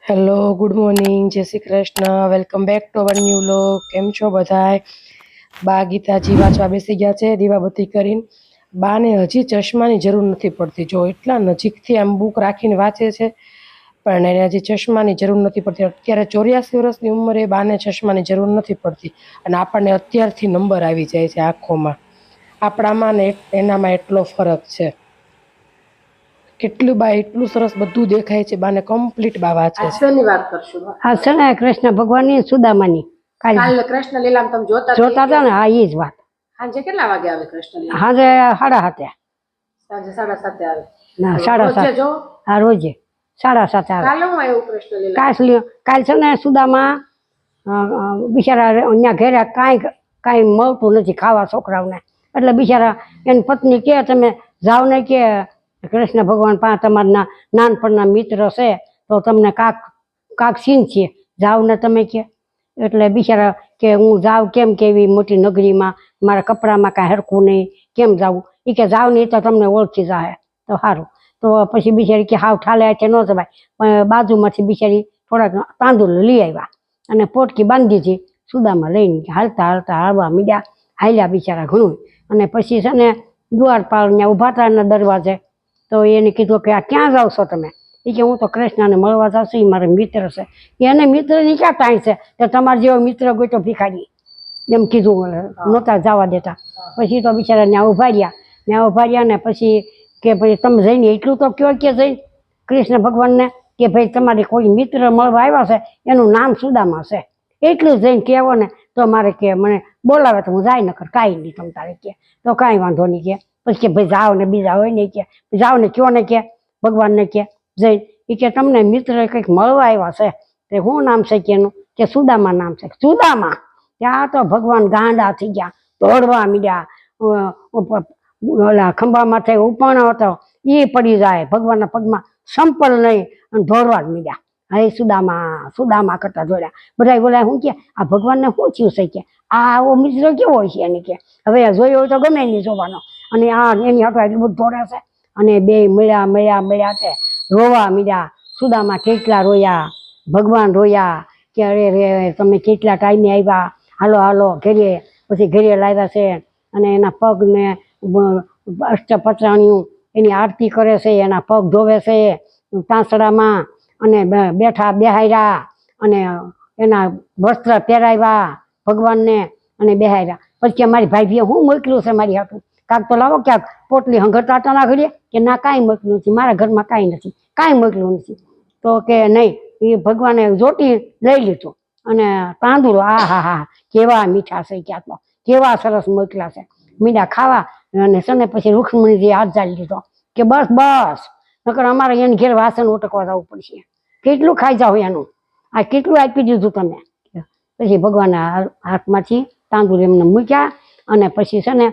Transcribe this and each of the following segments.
Hello, good morning, જય Shri Krishna. Welcome back to our new vlog. કેમ છો બધાય? બા ગીતાજી વાંચવા બેસી ગયા છે દીવાબત્તી કરીને. બાને હજી ચશ્માની જરૂર નથી પડતી. જો એટલા નજીકથી આમ બુક રાખીને વાંચે છે, પણ એને હજી ચશ્માની જરૂર નથી પડતી. અત્યારે 84 વર્ષની ઉંમરે બાને ચશ્માની જરૂર નથી પડતી, અને આપણને અત્યારથી નંબર આવી જાય છે આંખોમાં. આપણામાં ને એનામાં એટલો ફરક છે. કેટલું બા એટલું સરસ બધું દેખાય છે. બાને કમ્પ્લીટ બા વાંચે છે. શેની વાત કરશું? આ છે ને કૃષ્ણ ભગવાનની સુદામાની કાલે કૃષ્ણ લીલામાં તમે જોતા હતા ને? હા, એ જ વાત. સાંજે કેટલા વાગે આવે કૃષ્ણ લીલા? સાંજે 7:30. સાંજે 7:30 આવે. ના, 7:30. જો હા, રોજે 7:30 આવે. કાલે હું આવ્યું કૃષ્ણ લીલા? કાલ છે ને સુદામા બિચારા અહીંયા ઘરે કાંઈ મળતું નથી ખાવા છોકરાઓને, એટલે બિચારા એની પત્ની કે તમે જાઓ ને કે કૃષ્ણ ભગવાન પાસે તમારા નાનપણના મિત્ર છે, તો તમને કાક સીન છે, જાઓ ને તમે કે. એટલે બિચારા કે હું જાઉં કેમ, કે એવી મોટી નગરીમાં મારા કપડામાં કાંઈ હરખું નહીં, કેમ જાવું? એ કે જાવ નહીં તો તમને ઓળખી જાય તો સારું. તો પછી બિચારી કે હાવ ઠાલે હાથે ન જવાય, પણ બાજુમાંથી બિચારી થોડાક તાંદુલ લઈ આવ્યા અને પોટકી બાંધી દીધી. સુદામાં લઈને હાલતા હાલતા હાલવા મીડ્યા, હાલ્યા બિચારા ઘણું. અને પછી છે ને દ્વારપાળ ત્યાં ઊભા હતા એના દરવાજે. તો એને કીધું કે આ ક્યાં જાવ છો તમે? એ કે હું તો કૃષ્ણને મળવા જાઉં છું, એ મારો મિત્ર છે. એને મિત્રની ક્યાં ટાઈમ છે? તો તમારા જેવો મિત્ર ગોતો ભિખારી, એમ કીધું. નહોતા જવા દેતા. પછી તો બિચારા ત્યાં ઊભા રહ્યા ને પછી કે ભાઈ તમે જઈને એટલું તો કયો કે જઈને કૃષ્ણ ભગવાનને કે ભાઈ તમારે કોઈ મિત્ર મળવા આવ્યા છે, એનું નામ સુદામા છે, એટલું જઈને કહેવો ને તો મારે કે મને બોલાવે તો હું જાય, નકર કાંઈ નહીં તમ તારે કે. તો કાંઈ વાંધો નહીં કે. પછી કે ભાઈ જાઓ ને, બીજા હોય ને કે જાઓ ને, કયો ને કે ભગવાનને કે જઈને. એ કે તમને મિત્ર કંઈક મળવા આવ્યા છે, તે શું નામ છે કે એનું? કે સુદામા નામ છે. સુદામા? ત્યાં તો ભગવાન ગાંડા થઈ ગયા, દોડવા મીડ્યા. ઓલા ખંભા માથે ઉપાણો હતો એ પડી જાય, ભગવાનના પગમાં સંપલ નહીં, અને દોડવા જ મીડ્યા. હે સુદામા સુદામા કરતા દોડ્યા. બધા બોલાય શું કે આ ભગવાનને શું થયું છે કે આ આવો મિત્ર કેવો હોય છે એને કે હવે જોયો હોય તો ગમે નહીં જોવાનો. અને આ એની હાટો એટલું બધું દોડે છે. અને બે મળ્યા તે રોવા મીડ્યા. સુદામા કેટલા રોયા, ભગવાન રોયા કે અરે રે તમે કેટલા ટાઈમે આવ્યા, હાલો હાલો ઘરે. પછી ઘરે લાવ્યા છે અને એના પગને અષ્ટપત્રાણીયું એની આરતી કરે છે, એના પગ ધોવે છે તાંસડામાં, અને બેહાર્યા અને એના વસ્ત્ર પહેરાવ્યા ભગવાનને અને બેહાર્યા. પછી મારી ભાભીએ શું મોકલ્યું છે મારી હાટું? કાંક તો લાવો ક્યાંક પોટલી હંગરતા ના ઘડીએ કે ના કાંઈ મોકલ્યું નથી, મારા ઘરમાં કાંઈ નથી, કાંઈ મોકલ્યું નથી. તો કે નહીં, એ ભગવાને જોટી લઈ લીધું અને તાંદુળો હા કેવા મીઠા છે, ક્યાં તો કેવા સરસ મોકલ્યા છે. મીઠા ખાવા અને છે ને પછી રૂક્ષ્મણીજી હાથ ઝાલી લીધો કે બસ નકર અમારે એને ઘેર વાસણ ઉટકવા જવું પડશે. કેટલું ખાઈ જાવ એનું? આ કેટલું આપી દીધું તમે? પછી ભગવાનના હાથમાંથી તાંદુળ એમને મૂક્યા અને પછી છે ને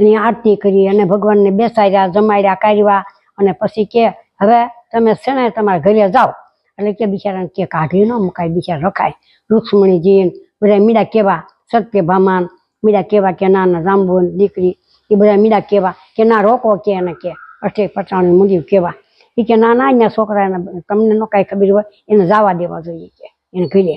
એની આરતી કરી અને ભગવાનને બેસાડ્યા, જમાડ્યા, કાઢ્યા. અને પછી કે હવે તમે છે ને તમારા ઘરે જાઓ. એટલે કે બિચારાને કે કાઢી ન મુકાય, બિચારા રખાય. રૂક્ષ્મણીજી બધા મીડા કેવા, સત્યભામાન મીડા કેવા કે ના જાંબુ દીકરી, એ બધા મીડા કેવા કે ના રોકો કે એને કે અઠે પટાણી મૂલ્યું કેવા. એ કે ના અહીંયા છોકરાને તમને ન કાંઈ ખબર હોય એને જવા દેવા જોઈએ કે એને ઘરે.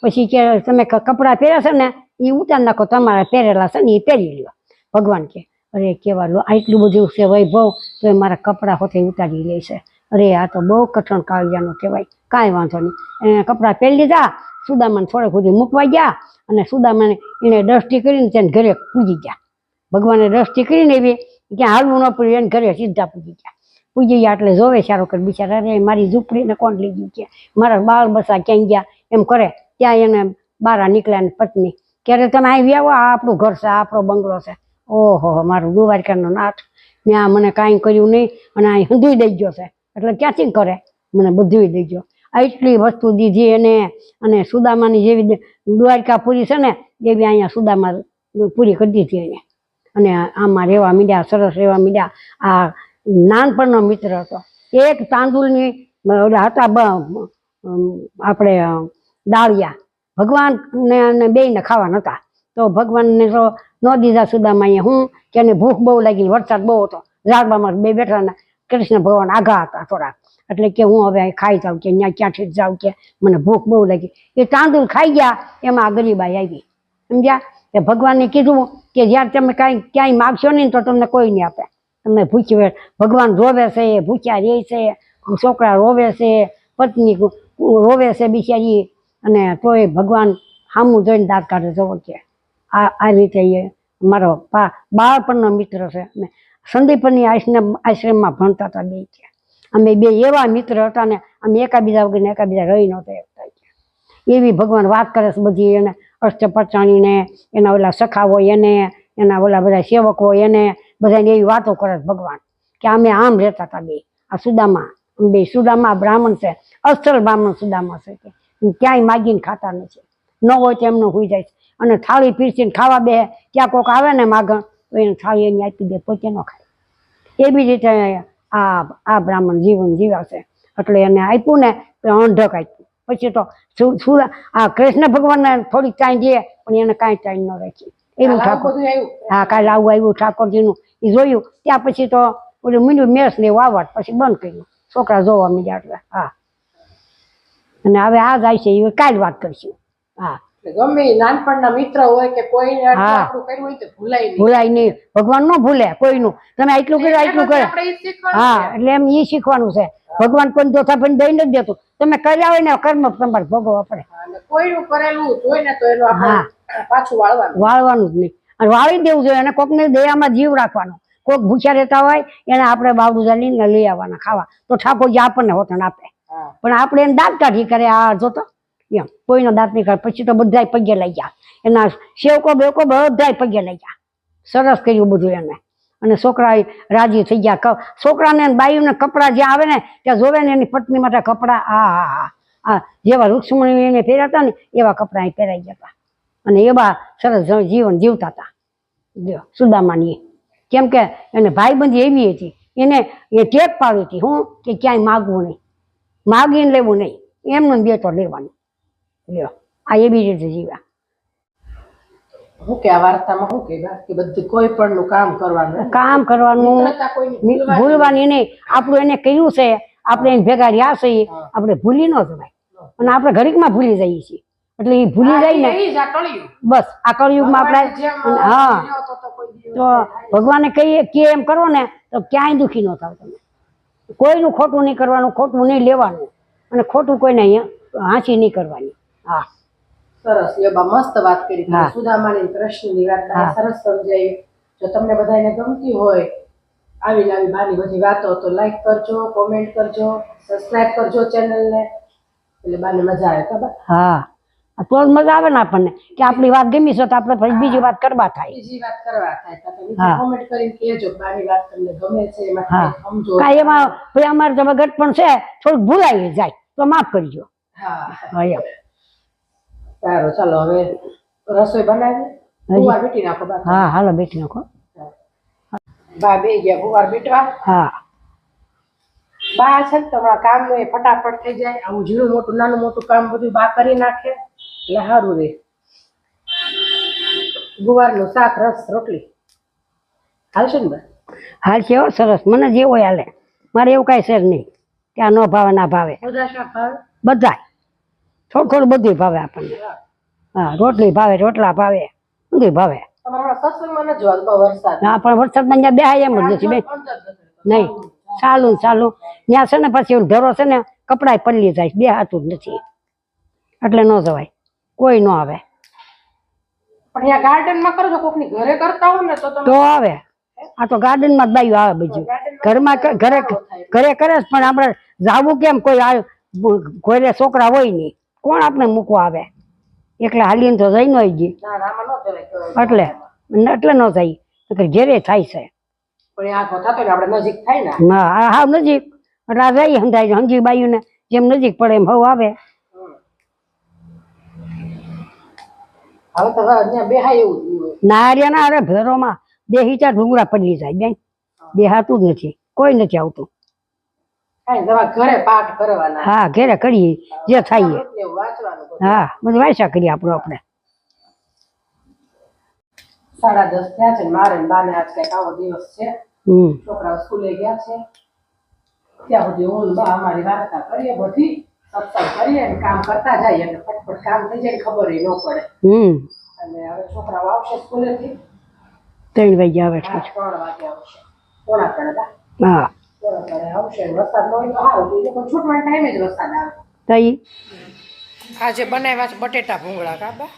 પછી કે તમે કપડાં પહેર્યા છે ને એ ઉતાર નાખો, તમારા પહેરેલા છે ને એ પહેરી લ્યો. ભગવાન કે અરે કેવા આટલું બધું છે વૈભવ, તો એ મારા કપડાં હોતે ઉતારી લે છે. અરે આ તો બહુ કઠણ કાળિયાનું કહેવાય. કાંઈ વાંધો નહીં. એને કપડાં પહેરી લીધા. સુદામાને થોડે સુધી મૂકવા ગયા અને સુદામાને એને દ્રષ્ટિ કરીને તેને ઘરે પૂજી ગયા. ભગવાને દ્રષ્ટિ કરીને એવી ક્યાં હાલવું ન પડ્યું, એને ઘરે સીધા પૂજી ગયા. એટલે જોવે સારો કર બિચારા, અરે મારી ઝૂંપડીને કોણ લઈ ગયું કે મારા બાળ બસા ક્યાંય ગયા એમ કરે. ત્યાં એને બારા નીકળ્યા ને પત્ની ક્યારે તમે આવી આવો, આ આપણું ઘર છે, આપણો બંગલો છે. ઓહો મારું દ્વારકાનો નાથ, ત્યાં મને કાંઈ કર્યું નહીં અને અહીં હંધુય દઈ ગયો છે, એટલે ક્યાંથી કરે, મને બધું દઈ ગયો. એટલી વસ્તુ દીધી એને. અને સુદામાની જેવી દ્વારકા પૂરી છે ને એવી અહીંયા સુદામા પૂરી કરી દીધી એને. અને આમાં રહેવા મીડ્યા, સરસ રહેવા મીડ્યા. આ નાનપણનો મિત્ર હતો. એક તાંદુલની હતા આપણે ડાળિયા, ભગવાનને બેયને ખાવા નહોતા, તો ભગવાનને તો ન દીધા સુદામા. અહીંયા હું કે એને ભૂખ બહુ લાગી, વરસાદ બહુ હતો, ઝાડવામાં બે બેઠા. કૃષ્ણ ભગવાન આઘા હતા થોડાક, એટલે કે હું હવે ખાઈ જાઉં કે ત્યાં ક્યાંથી જ જાઉં કે મને ભૂખ બહુ લાગી. એ તાંદુલ ખાઈ ગયા એમાં આ ગરીબાઈ આવી. સમજ્યા? કે ભગવાનને કીધું કે જ્યારે તમે કાંઈ ક્યાંય માગશો નહીં તો તમને કોઈ નહીં આપે. તમે ભૂખ્યું ભગવાન રોવે છે, ભૂખ્યા રહે છે, છોકરા રોવે છે, પત્ની રોવે છે બિચારી, અને તોય ભગવાન સામું જોઈને દાંત કાઢે જોવો કે આ રીતે એ મારો બાળપણનો મિત્ર છે. અમે સંદીપની આશ્રમમાં ભણતા હતા બે છે. અમે બે એવા મિત્ર હતા ને અમે એકાબીજા વગર એકાબીજા રહી નહોતા શકતા. એવી ભગવાન વાત કરે છે બધી. એને અષ્ટપચાણીને એના ઓલા સખા હોય એને, એના ઓલા બધા સેવક હોય એને, બધાને એવી વાતો કરે છે ભગવાન કે અમે આમ રહેતા હતા બે. આ સુદામા, બે સુદામા બ્રાહ્મણ છે, અસલ બ્રાહ્મણ સુદામા છે કે ક્યાંય માગીને ખાતા નથી, ન હોય તો એમનું હોઈ જાય છે. અને થાળી પીરસીને ખાવા બે, ત્યાં કોઈક આવે ને માગણ તો એને થાળી એની આપી દે, પોતે ન ખાય. એવી રીતે આ બ્રાહ્મણ જીવન જીવ્યા છે. એટલે એને આપ્યું ને તો અંધક આપ્યું. પછી તો આ કૃષ્ણ ભગવાનને થોડીક ટાઈમ દે પણ એને કાંઈ ટાઈમ ન રાખી. એવું ઠાકોર, હા કાલે આવું આવ્યું ઠાકોરજીનું એ જોયું. ત્યાં પછી તો ઓલું મીંડું મેસ ને એવું આવત પછી બંધ કર્યું. છોકરા જોવા મીડ્યા એટલે. હા, અને હવે આ જાય છે એ કાલ વાત કરીશું. હા, ગમે નાનપણના મિત્ર હોય કે કોઈને આપણું કર્યું હોય તો ભૂલાય નહીં. ભગવાન ન ભૂલે કોઈનું. તમે આટલું કર્યું આટલું કરે. હા, એટલે એમ એ શીખવાનું છે. ભગવાન કોઈ ચોથા પણ દઈ નથી દેતું. તમે કર્યા હોય ને કર્મ તમારે ભોગવવા પડે. કોઈનું કરેલું જોઈને તો એનું પાછું વાળવાનું જ નહીં. અને વાળી દેવું જોઈએ. અને કોકની દયામાં જીવ રાખવાનો. કોઈક ભૂખ્યા રહેતા હોય એને આપણે બાવડું ચાલીને લઈ આવવાના ખાવા, તો ઠાકોરજી આપણને હોતન આપે. પણ આપણે એને દાંત કાઢી કરે આ જોતો એમ કોઈનો દાંત નહીં કાઢે. પછી તો બધાય પગે લઈ ગયા. એના સેવકો બેવકો બધાય પગે લઈ ગયા. સરસ કર્યું બધું એને. અને છોકરા રાજી થઈ ગયા. છોકરાને બાયુને કપડાં જ્યાં આવે ને ત્યાં જોવે ને એની પત્ની માટે કપડાં આ જેવા રૂક્ષ્મણી એને પહેર્યા હતા ને એવા કપડાં એ પહેરાઈ ગયા હતા. અને એવા સરસ જીવન જીવતા હતા સુદામાની. કેમ કે એને ભાઈબંધી એવી હતી, એને એ ટેપ પાડી હતી હું કે ક્યાંય માગવું નહીં, માગીને લેવું નહીં, એમનું બે તો લેવાનું. લ્યો આ એવી રીતે જીવ્યા. હું કે આ વાર્તામાં શું કે બધું કોઈ પણ નું કામ કરવાનું ભૂલવાની નહીં. આપણું એને કહ્યું છે, આપણે એને ભેગા રહ્યા છીએ, આપણે ભૂલી ન જવાય. અને આપણે ઘડીકમાં ભૂલી જઈએ છીએ. એટલે એ ભૂલી જાય ને બસ આ કળિયુગમાં આપણે. હા, તો ભગવાને કહીએ કે એમ કરો ને તો ક્યાંય દુઃખી ન થાવ. તમે કોઈનું ખોટું નહીં કરવાનું, ખોટું નહીં લેવાનું, અને ખોટું કોઈને અહીંયા હાંસી નહીં કરવાની. હા, સરસ. એબા મસ્ત વાત કરી. સુદામાની કૃષ્ણની વાત સરસ સમજાવી. જો તમને બધાને ગમતી હોય આવી આવી બાની બધી વાતો તો લાઈક કરજો, કોમેન્ટ કરજો, સબસ્ક્રાઇબ કરજો ચેનલને. એટલે બાને મજા આવે. ખબર? હા, તો જ મજા આવે ને આપણને કે આપણી વાત ગમી છે તો આપણે પછી બીજી વાત કરવા થાય. બીજી વાત કરવા થાય તો તમે કોમેન્ટ કરીને કહેજો બાની વાત તમને ગમે છે એમાં સમજો. કાંઈ એમાં ભાઈ અમારે તો વગર પણ છે થોડુંક ભૂલાઈ જાય તો માફ કરજો. હા, સારું. ચાલો હવે રસોઈ બનાવી બેઠી નાખો. હા, હાલો બેઠી નાખો. બા બે ગયા ગુવાર બેટવા. હા, બા છે ને તમારા કામ એ ફટાફટ થઈ જાય. આવું ઝીણું મોટું નાનું મોટું કામ બધું બા કરી નાખે એટલે સારું રે. ગુવારનું શાક, રસ, રોટલી હાલશે ને બા? હાલ છે સરસ. મને જેવો હાલે. મારે એવું કાંઈ છે જ નહીં કે આ ન ભાવે ના ભાવે. બધા શાક ભાવે? બધા થોડું થોડું બધું ભાવે આપણને. હા, રોટલી ભાવે, રોટલા ભાવે, બધું ભાવે. હા, પણ વરસાદમાં ત્યાં બેહાય એમ જ નથી બેન. નહીં, ચાલું ચાલું ત્યાં છે ને પછી ઢેરો છે ને કપડાય પલ્લી જાય, બેહાતું જ નથી. એટલે ન જવાય, કોઈ ન આવે. પણ અહીંયા ગાર્ડનમાં કરો છો, કોકની ઘરે કરતા હો ને તો આવે. આ તો ગાર્ડનમાં જ બાયું આવે બીજું. ઘરમાં ઘરે કરે પણ આપણે જાવું કેમ? કોઈ છોકરા હોય નહીં, કોણ આપણે મૂકવા આવે? એકલા હાલીને તો જઈ ન ગઈ એટલે ન જાય. ઘેરે થાય છે. હા, નજીક એટલે આ જઈ સમજાય. સમજી બાયું ને જેમ નજીક પડે એમ હવ આવે. નારિયા ના અરે ભેરોમાં બે હિચા ડુંગરા પડી જાય બેન. બેહાતું જ નથી, કોઈ નથી આવતું. હા, ઘેરે કરીએ જે થાય. હા, બધું વાંચા કરીએ આપણું આપણે. 10:30 થયા છે. મારે બાને આજ કઈક આવો દિવસ છે. છોકરાઓ સ્કૂલે ગયા છે ત્યાં સુધી હું ને બા અમારી વાર્તા કરીએ બધી સત્સંગ કરીએ ને કામ કરતા જઈએ એટલે ફટફટ કામ થઈ જાય ને ખબર ન પડે. અને હવે છોકરાઓ આવશે સ્કૂલેથી 3 વાગે આવે છે 3 વાગે આવશે. પોણા 3 બા હા પોણા 3 આવશે ને વરસાદ ન હોય તો સારું એ લોકો છૂટવાનો ટાઈમે જ વરસાદ આવે. તઈ આજે બનાવ્યા છે બટેટા ભૂંગળા કા બા?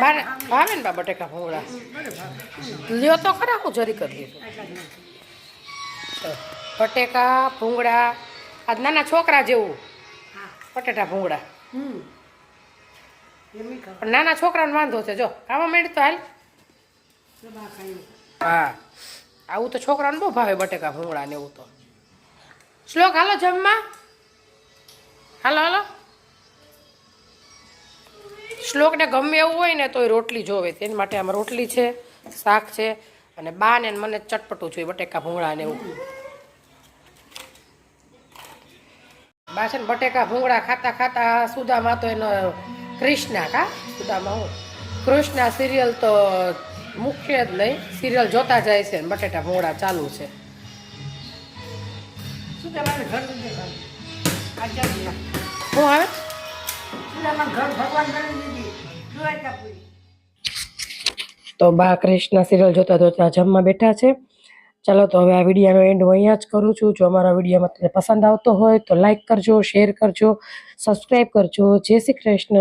બાને ભાવે ને બા બટેકા ભૂંગળા? લ્યો તો ખરા હું જરી કરી દીધું. બટેકા ભૂંગળા આ નાના છોકરા જેવું બટેટા ભૂંગળા. પણ નાના છોકરાને વાંધો છે જો આમાં મેળ તો હાલ. હા આવું તો છોકરાને બહુ ભાવે બટેકા ભૂંગળા ને એવું તો. શ્લોક હાલો જમવા હાલો હાલો. શ્લોકને ગમે એવું હોય ને તો એ રોટલી જોવે તેની માટે આમાં રોટલી છે શાક છે અને બા ને મને ચટપટું જોઈએ બટેકા ભૂંગળા ને એવું. બા છે ને બટેકા ભૂંગળા ખાતા ખાતા સુદામાં તો એનો કૃષ્ણા કા સુદામાં હું કૃષ્ણા સિરિયલ તો મુખ્ય જ નહીં સિરિયલ જોતા જાય છે ને બટેટા ભૂંગળા ચાલુ છે. હું આવે તો બા કૃષ્ણ સિરિયલ જોતા જોતા જમવા બેઠા છે. ચાલો તો હવે આ વિડીયોનો એન્ડ હું અહીંયા જ કરું છું. જો અમારા વિડીયોમાં તમને પસંદ આવતો હોય તો લાઈક કરજો, શેર કરજો, સબસ્ક્રાઈબ કરજો. જય શ્રી કૃષ્ણ.